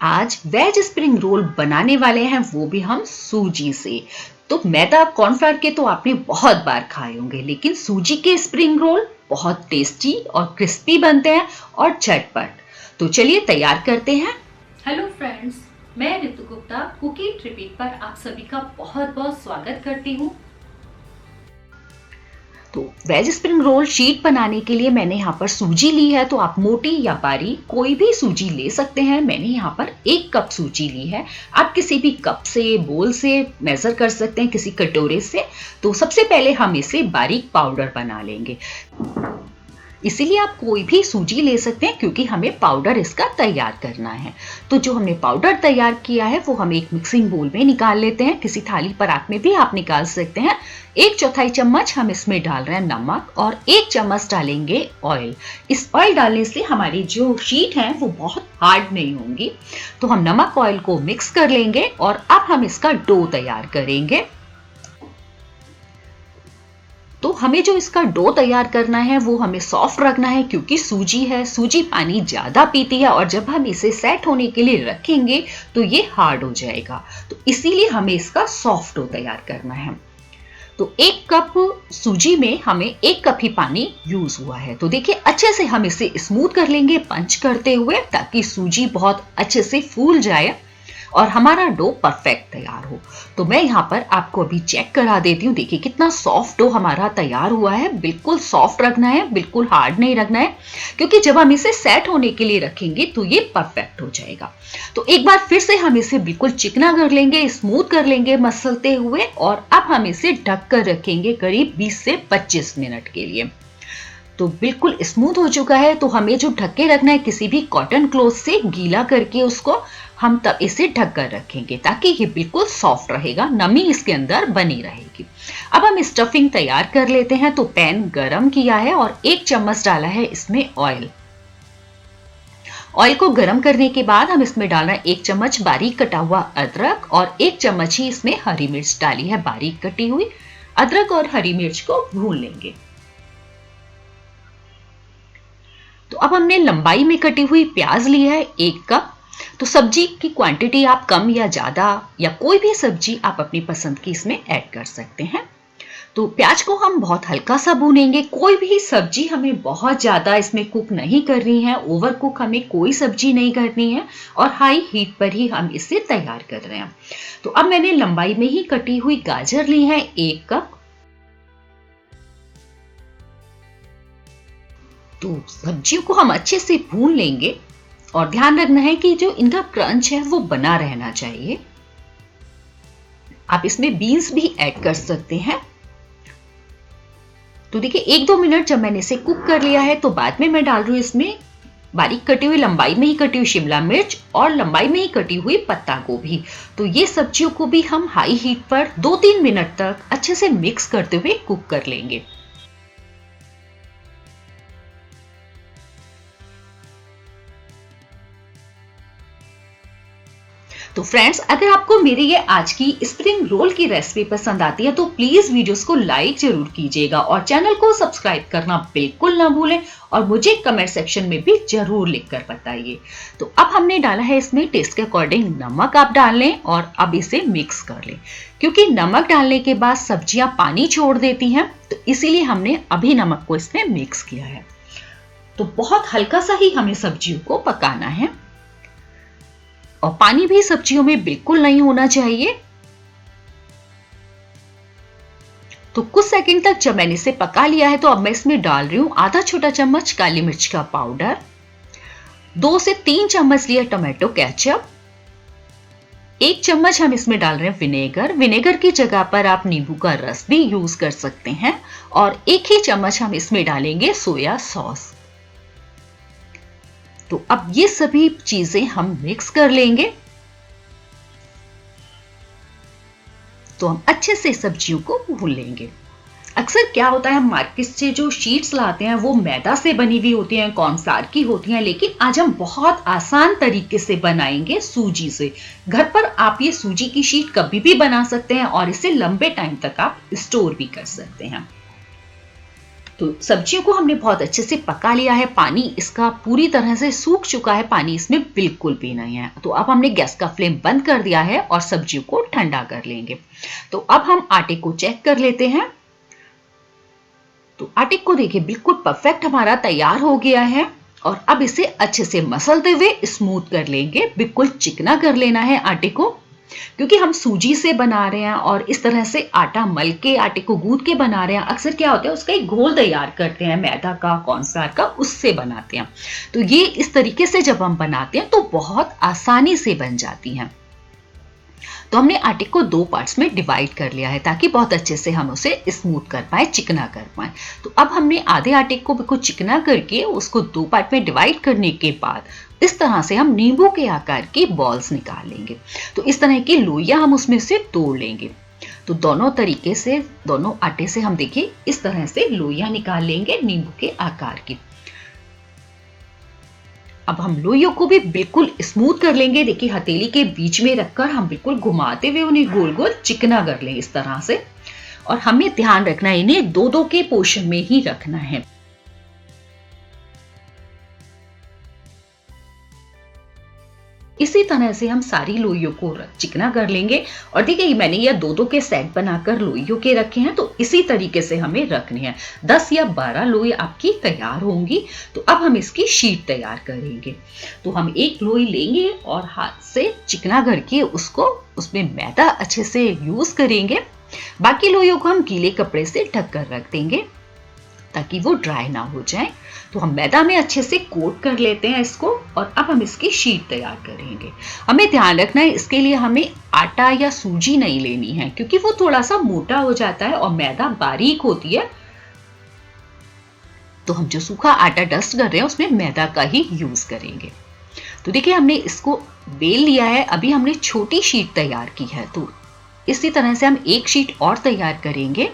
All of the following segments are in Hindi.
आज वेज स्प्रिंग रोल बनाने वाले हैं, वो भी हम सूजी से। तो मैदा कॉर्नफ्लोर के तो आपने बहुत बार खाए होंगे, लेकिन सूजी के स्प्रिंग रोल बहुत टेस्टी और क्रिस्पी बनते हैं और झटपट। तो चलिए तैयार करते हैं। हेलो फ्रेंड्स, मैं ऋतु गुप्ता कुकिंग ट्रिपिट पर आप सभी का बहुत बहुत स्वागत करती हूँ। तो वेज स्प्रिंग रोल शीट बनाने के लिए मैंने यहाँ पर सूजी ली है। तो आप मोटी या बारीक कोई भी सूजी ले सकते हैं। मैंने यहाँ पर 1 कप सूजी ली है। आप किसी भी कप से, बोल से मेजर कर सकते हैं, किसी कटोरे से। तो सबसे पहले हम इसे बारीक पाउडर बना लेंगे। इसीलिए आप कोई भी सूजी ले सकते हैं, क्योंकि हमें पाउडर इसका तैयार करना है। तो जो हमने पाउडर तैयार किया है वो हम एक मिक्सिंग बोल में निकाल लेते हैं। किसी थाली परात में भी आप निकाल सकते हैं। 1/4 चम्मच हम इसमें डाल रहे हैं नमक और 1 चम्मच डालेंगे ऑयल। इस ऑयल डालने से हमारी जो शीट है वो बहुत हार्ड नहीं होंगी। तो हम नमक ऑयल को मिक्स कर लेंगे और अब हम इसका डो तैयार करेंगे। तो हमें जो इसका डो तैयार करना है वो हमें सॉफ्ट रखना है, क्योंकि सूजी है, सूजी पानी ज्यादा पीती है और जब हम इसे सेट होने के लिए रखेंगे तो ये हार्ड हो जाएगा। तो इसीलिए हमें इसका सॉफ्ट डो तैयार करना है। तो 1 कप सूजी में हमें 1 कप ही पानी यूज हुआ है। तो देखिए अच्छे से हम इसे स्मूथ कर लेंगे पंच करते हुए, ताकि सूजी बहुत अच्छे से फूल जाए और हमारा डो परफेक्ट तैयार हो। तो मैं यहाँ पर आपको अभी चेक करा देती हूँ। देखिए कितना सॉफ्ट डो हमारा तैयार हुआ है। बिल्कुल सॉफ्ट रखना है, बिल्कुल हार्ड नहीं रखना है, क्योंकि जब हम इसे सेट होने के लिए रखेंगे तो ये परफेक्ट हो जाएगा। तो एक बार फिर से हम इसे बिल्कुल चिकना कर लेंगे, स्मूथ कर लेंगे मसलते हुए, और अब हम इसे ढक कर रखेंगे करीब 20 से 25 मिनट के लिए। तो बिल्कुल स्मूथ हो चुका है। तो हमें जो ढक के रखना है, किसी भी कॉटन क्लॉथ से गीला करके उसको हम तब इसे ढक कर रखेंगे, ताकि ये बिल्कुल सॉफ्ट रहेगा, नमी इसके अंदर बनी रहेगी। अब हम स्टफिंग तैयार कर लेते हैं। तो पैन गरम किया है और 1 चम्मच डाला है इसमें ऑयल। ऑयल को गरम करने के बाद हम इसमें डाल रहे हैं 1 चम्मच बारीक कटा हुआ अदरक और 1 चम्मच ही इसमें हरी मिर्च डाली है बारीक कटी हुई। अदरक और हरी मिर्च को भून लेंगे। तो अब हमने लंबाई में कटी हुई प्याज ली है 1 कप। तो सब्जी की क्वांटिटी आप कम या ज्यादा या कोई भी सब्जी आप अपनी पसंद की इसमें ऐड कर सकते हैं। तो प्याज को हम बहुत हल्का सा भूनेंगे। कोई भी सब्जी हमें बहुत ज्यादा इसमें कुक नहीं करनी है, ओवर कुक हमें कोई सब्जी नहीं करनी है, और हाई हीट पर ही हम इसे तैयार कर रहे हैं। तो अब मैंने लंबाई में ही कटी हुई गाजर ली है 1 कप। तो सब्जियों को हम अच्छे से भून लेंगे और ध्यान रखना है कि जो इनका क्रंच है वो बना रहना चाहिए। आप इसमें बीन्स भी ऐड कर सकते हैं। तो देखिए 1-2 मिनट जब मैंने इसे कुक कर लिया है, तो बाद में मैं डाल रही हूँ इसमें बारीक कटी हुई, लंबाई में ही कटी हुई शिमला मिर्च और लंबाई में ही कटी हुई पत्ता गोभी। तो ये सब्जियों को भी हम हाई हीट पर 2-3 मिनट तक अच्छे से मिक्स करते हुए कुक कर लेंगे। तो फ्रेंड्स, अगर आपको मेरी ये आज की स्प्रिंग रोल की रेसिपी पसंद आती है तो प्लीज वीडियोस को लाइक जरूर कीजिएगा और चैनल को सब्सक्राइब करना बिल्कुल ना भूलें, और मुझे कमेंट सेक्शन में भी जरूर लिखकर बताइए। तो अब हमने डाला है इसमें टेस्ट के अकॉर्डिंग नमक आप डाल लें और अब इसे मिक्स कर लें। क्योंकि नमक डालने के बाद सब्जियां पानी छोड़ देती हैं, तो इसीलिए हमने अभी नमक को इसमें मिक्स किया है। तो बहुत हल्का सा ही हमें सब्जियों को पकाना है और पानी भी सब्जियों में बिल्कुल नहीं होना चाहिए। तो कुछ सेकंड तक जब मैंने इसे पका लिया है, तो अब मैं इसमें डाल रही हूं आधा छोटा चम्मच काली मिर्च का पाउडर, 2 से 3 चम्मच लिया टोमेटो केचप, 1 चम्मच हम इसमें डाल रहे हैं विनेगर। विनेगर की जगह पर आप नींबू का रस भी यूज कर सकते हैं, और 1 ही चम्मच हम इसमें डालेंगे सोया सॉस। तो अब ये सभी चीजें हम मिक्स कर लेंगे। तो हम अच्छे से सब्जियों को भून लेंगे। अक्सर क्या होता है, हम मार्केट से जो शीट्स लाते हैं वो मैदा से बनी हुई होती हैं, कॉर्नफ्लावर की होती हैं, लेकिन आज हम बहुत आसान तरीके से बनाएंगे सूजी से। घर पर आप ये सूजी की शीट कभी भी बना सकते हैं और इसे लंबे टाइम तक आप स्टोर भी कर सकते हैं। तो सब्जियों को हमने बहुत अच्छे से पका लिया है, पानी इसका पूरी तरह से सूख चुका है, पानी इसमें बिल्कुल भी नहीं है। तो अब हमने गैस का फ्लेम बंद कर दिया है और सब्जियों को ठंडा कर लेंगे। तो अब हम आटे को चेक कर लेते हैं। तो आटे को देखिए बिल्कुल परफेक्ट हमारा तैयार हो गया है और अब इसे अच्छे से मसलते हुए स्मूथ कर लेंगे, बिल्कुल चिकना कर लेना है आटे को, क्योंकि हम सूजी से बना रहे हैं और इस तरह से आटा मल के आटे को गूंथ के बना रहे हैं। अक्सर क्या होता है उसका एक घोल तैयार करते हैं मैदा का, कॉर्नफ्लावर का, उससे बनाते हैं। तो ये इस तरीके से जब हम बनाते हैं तो बहुत आसानी से बन जाती हैं। तो हमने आटे को 2 पार्ट्स में डिवाइड कर लिया है ताकि बहुत अच्छे से हम उसे स्मूथ कर पाए, चिकना कर पाए। तो अब हमने आधे आटे को बिल्कुल चिकना करके उसको 2 पार्ट में डिवाइड करने के बाद इस तरह से हम नींबू के आकार की बॉल्स निकाल लेंगे। तो इस तरह की लोइयां हम उसमें से तोड़ लेंगे। तो दोनों तरीके से, दोनों आटे से हम देखिए इस तरह से लोइयां निकाल लेंगे नींबू के आकार की। अब हम लोइयों को भी बिल्कुल स्मूथ कर लेंगे। देखिए हथेली के बीच में रखकर हम बिल्कुल घुमाते हुए उन्हें गोल गोल चिकना कर लेंगे इस तरह से। और हमें ध्यान रखना है इन्हें 2-2 के पोर्शन में ही रखना है। इसी तरह से हम सारी लोइयों को चिकना कर लेंगे। और देखिए मैंने ये 2-2 के सेट बनाकर लोइयों के रखे हैं, तो इसी तरीके से हमें रखने हैं। 10 या 12 लोई आपकी तैयार होंगी। तो अब हम इसकी शीट तैयार करेंगे। तो हम एक लोई लेंगे और हाथ से चिकना करके उसको उसमें मैदा अच्छे से यूज करेंगे। बाकी लोइयों को हम गीले कपड़े से ढक कर रख देंगे ताकि वो ड्राई ना हो जाए। तो हम मैदा में अच्छे से कोट कर लेते हैं इसको और अब हम इसकी शीट तैयार करेंगे। हमें ध्यान रखना है इसके लिए हमें आटा या सूजी नहीं लेनी है, क्योंकि वो थोड़ा सा मोटा हो जाता है और मैदा बारीक होती है। तो हम जो सूखा आटा डस्ट कर रहे हैं उसमें मैदा का ही यूज करेंगे। तो देखिए हमने इसको बेल लिया है। अभी हमने छोटी शीट तैयार की है, तो इसी तरह से हम एक शीट और तैयार करेंगे।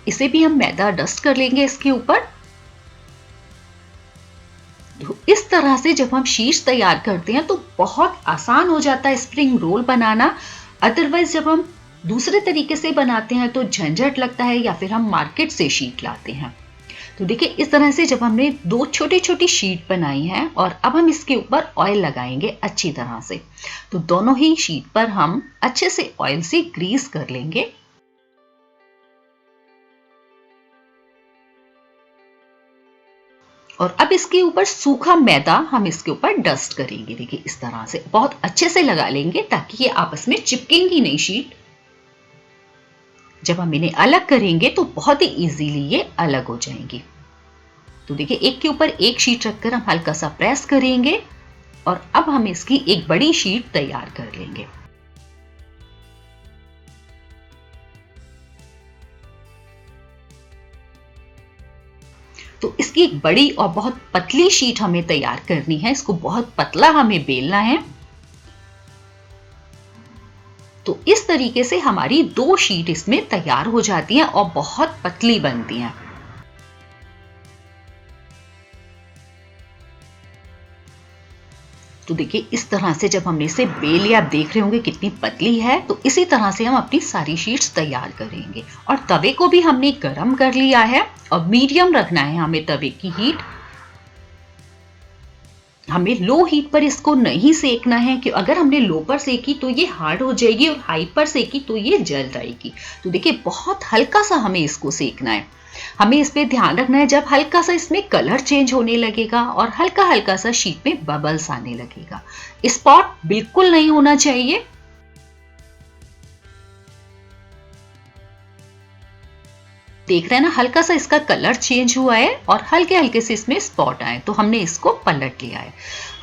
इसे भी हम मैदा डस्ट कर लेंगे इसके ऊपर। तो इस तरह से जब हम शीट्स तैयार करते हैं तो बहुत आसान हो जाता है स्प्रिंग रोल बनाना। अदरवाइज जब हम दूसरे तरीके से बनाते हैं तो झंझट लगता है या फिर हम मार्केट से शीट लाते हैं। तो देखिए इस तरह से जब हमने 2 छोटी छोटी शीट बनाई हैं और अब हम इसके ऊपर ऑयल लगाएंगे अच्छी तरह से। तो दोनों ही शीट पर हम अच्छे से ऑयल से ग्रीस कर लेंगे। और अब इसके ऊपर सूखा मैदा हम इसके ऊपर डस्ट करेंगे। देखिए इस तरह से बहुत अच्छे से लगा लेंगे ताकि ये आपस में चिपकेंगी नहीं शीट। जब हम इन्हें अलग करेंगे तो बहुत ही इजीली ये अलग हो जाएंगी। तो देखिए एक के ऊपर एक शीट रखकर हम हल्का सा प्रेस करेंगे और अब हम इसकी एक बड़ी शीट तैयार कर लेंगे। तो इसकी एक बड़ी और बहुत पतली शीट हमें तैयार करनी है। इसको बहुत पतला हमें बेलना है। तो इस तरीके से हमारी 2 शीट इसमें तैयार हो जाती हैं और बहुत पतली बनती हैं। तो देखिए इस तरह से जब हमने इसे बेल लिया, आप देख रहे होंगे कितनी पतली है। तो इसी तरह से हम अपनी सारी शीट्स तैयार करेंगे। और तवे को भी हमने गरम कर लिया है और मीडियम रखना है हमें तवे की हीट। हमें लो हीट पर इसको नहीं सेकना है, कि अगर हमने लो पर सेकी तो ये हार्ड हो जाएगी और हाई पर सेकी तो ये जल जाएगी। तो देखिए बहुत हल्का सा हमें इसको सेकना है। हमें इस पे ध्यान रखना है, जब हल्का सा इसमें कलर चेंज होने लगेगा और हल्का हल्का सा शीट में बबल्स आने लगेगा, स्पॉट बिल्कुल नहीं होना चाहिए। देख रहे हैं ना, हल्का सा इसका कलर चेंज हुआ है और हल्के हल्के से इसमें स्पॉट आए। तो हमने इसको पलट लिया है।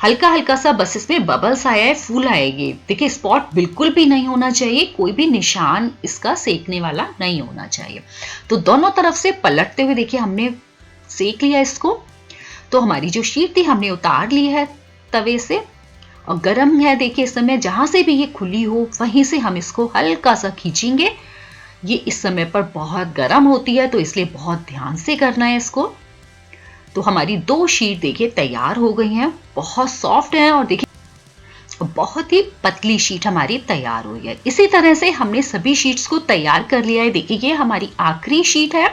हल्का हल्का सा बस इसमें बबल्स आया है, फूल आएगी। देखिए स्पॉट बिल्कुल भी नहीं होना चाहिए, कोई भी निशान इसका सेकने वाला नहीं होना चाहिए। तो दोनों तरफ से पलटते हुए देखिए हमने सेक लिया इसको। तो हमारी जो शीट थी हमने उतार ली है तवे से और गर्म है। देखिए इस समय जहां से भी ये खुली हो वहीं से हम इसको हल्का सा खींचेंगे। ये इस समय पर बहुत गर्म होती है तो इसलिए बहुत ध्यान से करना है इसको। तो हमारी 2 शीट देखिए तैयार हो गई हैं, बहुत सॉफ्ट हैं और देखिए बहुत ही पतली शीट हमारी तैयार हुई है। इसी तरह से हमने सभी शीट्स को तैयार कर लिया है। देखिए ये हमारी आखिरी शीट है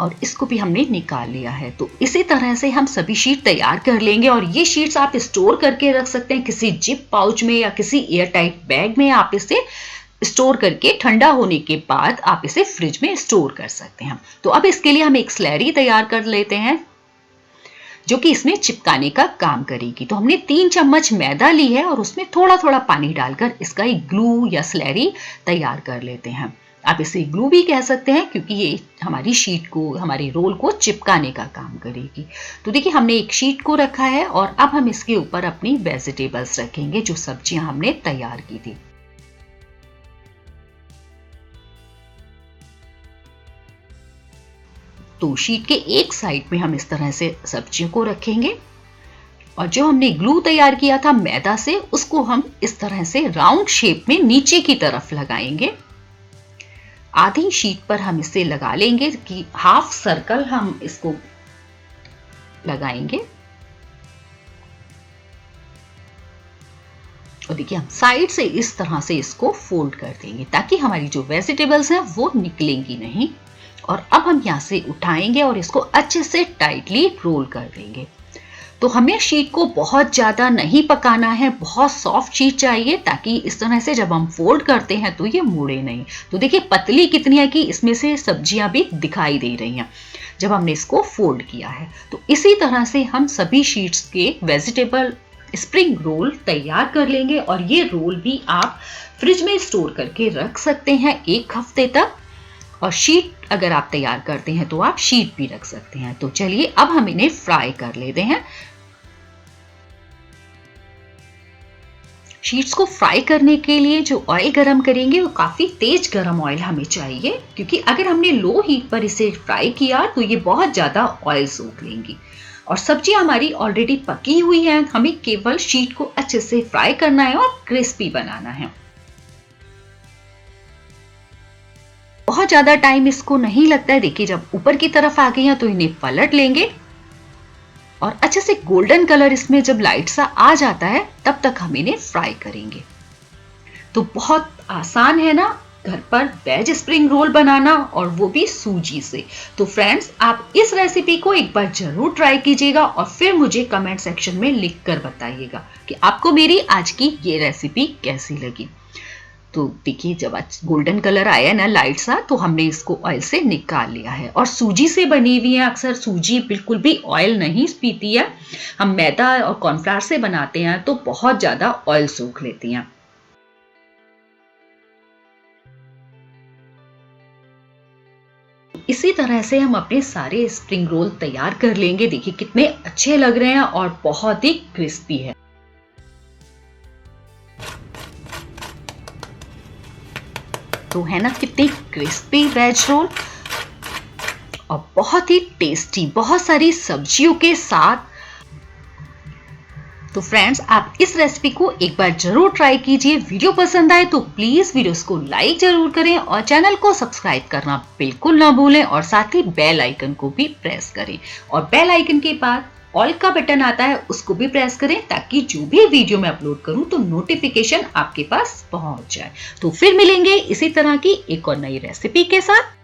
और इसको भी हमने निकाल लिया है। तो इसी तरह से हम सभी शीट तैयार कर लेंगे और ये शीट्स आप स्टोर करके रख सकते हैं किसी जिप पाउच में या किसी एयर टाइट बैग में। आप इसे स्टोर करके ठंडा होने के बाद आप इसे फ्रिज में स्टोर कर सकते हैं। तो अब इसके लिए हम एक स्लैरी तैयार कर लेते हैं जो कि इसमें चिपकाने का काम करेगी। तो हमने 3 चम्मच मैदा ली है और उसमें थोड़ा थोड़ा पानी डालकर इसका एक ग्लू या स्लैरी तैयार कर लेते हैं। आप इसे ग्लू भी कह सकते हैं क्योंकि ये हमारी शीट को, हमारे रोल को चिपकाने का काम करेगी। तो देखिए हमने एक शीट को रखा है और अब हम इसके ऊपर अपनी वेजिटेबल्स रखेंगे जो सब्जियां हमने तैयार की थी। तो शीट के एक साइड में हम इस तरह से सब्जियों को रखेंगे और जो हमने ग्लू तैयार किया था मैदा से उसको हम इस तरह से राउंड शेप में नीचे की तरफ लगाएंगे। आधी शीट पर हम इसे लगा लेंगे कि हाफ सर्कल हम इसको लगाएंगे। और देखिए हम साइड से इस तरह से इसको फोल्ड कर देंगे ताकि हमारी जो वेजिटेबल्स हैं वो निकलेंगी नहीं। और अब हम यहाँ से उठाएंगे और इसको अच्छे से टाइटली रोल कर देंगे। तो हमें शीट को बहुत ज़्यादा नहीं पकाना है, बहुत सॉफ्ट शीट चाहिए ताकि इस तरह से जब हम फोल्ड करते हैं तो ये मुड़े नहीं। तो देखिए पतली कितनी है कि इसमें से सब्जियां भी दिखाई दे रही हैं जब हमने इसको फोल्ड किया है। तो इसी तरह से हम सभी शीट्स के वेजिटेबल स्प्रिंग रोल तैयार कर लेंगे और ये रोल भी आप फ्रिज में स्टोर करके रख सकते हैं 1 हफ्ते तक। और शीट अगर आप तैयार करते हैं तो आप शीट भी रख सकते हैं। तो चलिए अब हम इन्हें फ्राई कर लेते हैं। शीट्स को फ्राई करने के लिए जो ऑयल गरम करेंगे वो काफी तेज गरम ऑयल हमें चाहिए क्योंकि अगर हमने लो हीट पर इसे फ्राई किया तो ये बहुत ज्यादा ऑयल सोख लेंगी। और सब्जी हमारी ऑलरेडी पकी हुई है, हमें केवल शीट को अच्छे से फ्राई करना है और क्रिस्पी बनाना है। बहुत ज्यादा टाइम इसको नहीं लगता है। देखिए जब ऊपर की तरफ आ गई हैं तो इन्हें पलट लेंगे और अच्छे से गोल्डन कलर इसमें जब लाइट सा आ जाता है तब तक हम इन्हें फ्राई करेंगे। तो बहुत आसान है ना घर पर वेज स्प्रिंग रोल बनाना, और वो भी सूजी से। तो फ्रेंड्स आप इस रेसिपी को एक बार जरूर ट्राई कीजिएगा और फिर मुझे कमेंट सेक्शन में लिख कर बताइएगा कि आपको मेरी आज की ये रेसिपी कैसी लगी। तो देखिए जब गोल्डन कलर आया ना लाइट सा तो हमने इसको ऑयल से निकाल लिया है। और सूजी से बनी हुई है, अक्सर सूजी बिल्कुल भी ऑयल नहीं पीती है। हम मैदा और कॉर्नफ्लावर से बनाते हैं तो बहुत ज्यादा ऑयल सोख लेती हैं। इसी तरह से हम अपने सारे स्प्रिंग रोल तैयार कर लेंगे। देखिए कितने अच्छे लग रहे हैं और बहुत ही क्रिस्पी है। तो है ना कितने क्रिस्पी वेज रोल और बहुत ही टेस्टी, बहुत सारी सब्जियों के साथ। तो फ्रेंड्स आप इस रेसिपी को एक बार जरूर ट्राई कीजिए। वीडियो पसंद आए तो प्लीज वीडियोस को लाइक जरूर करें और चैनल को सब्सक्राइब करना बिल्कुल ना भूलें और साथ ही बेल आइकन को भी प्रेस करें। और बेल आइकन के बाद ऑल का बटन आता है उसको भी प्रेस करें ताकि जो भी वीडियो मैं अपलोड करूं तो नोटिफिकेशन आपके पास पहुंच जाए। तो फिर मिलेंगे इसी तरह की एक और नई रेसिपी के साथ।